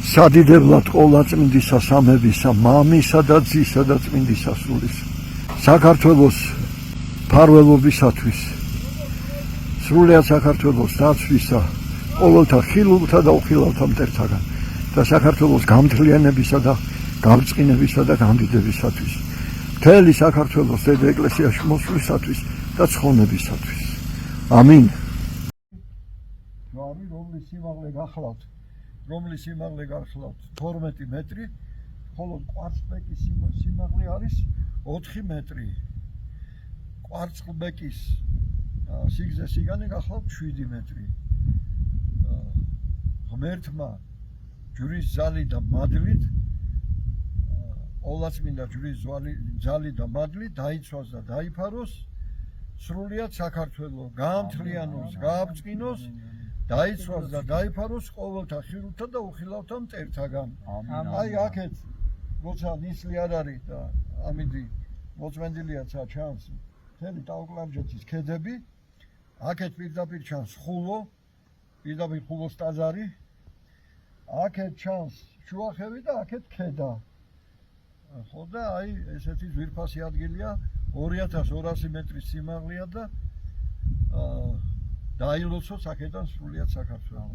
სადიდებლად ყოვლადწმინდისა სამებისა, მამისა და ძისა და წმინდისა სულის, საქართველოს ფარველობისათვის, სრულიად საქართველოს დაცვისა, ყოველთა ხილულთა და უხილავთა მტერთაგან და საქართველოს გამთლიანებისა და გამწყინებისა და გამდიდებისათვის, მთელი საქართველოს დედა ეკლესიაში მოსვლისათვის და ცხონებისათვის. ამინ. ჯვარი, რომლის სიმაღლე გახლავთ 12 მეტრი, ხოლო კვარცხლბეკის სიმაღლე არის 4 მეტრი. კვარცხლბეკის სიგრძე სიგანე გახლავთ 7 მეტრი. ღმერთმა ჯვრის ზალი და მადლით, ყოვლადწმინდა ჯვრის ზალი და მადლით დაიცვას და დაიფაროს სრულიად საქართველო, გაამთლიანოს, გააბწყინოს, დაიცვას და დაიფაროს ყოველთა ხილულთა და უხილავთა მტერთაგან. აი აქეთ როცა ნისლი არ არის და ამიდი მოწმენდილია ჩანს მთელი ტაო-კლარჯეთის ქედები, აქეთ პირდაპირ ჩანს ხულო, პირდაპირ ხულოს ტაძარი, აქეთ ჩანს შუახევი და აქეთ ქედა. ხო და აი ესეთი ძვირფასი ადგილია, 2200 მეტრის სიმაღლეა და დაილოცოს აქედან სრულიად საქართველო.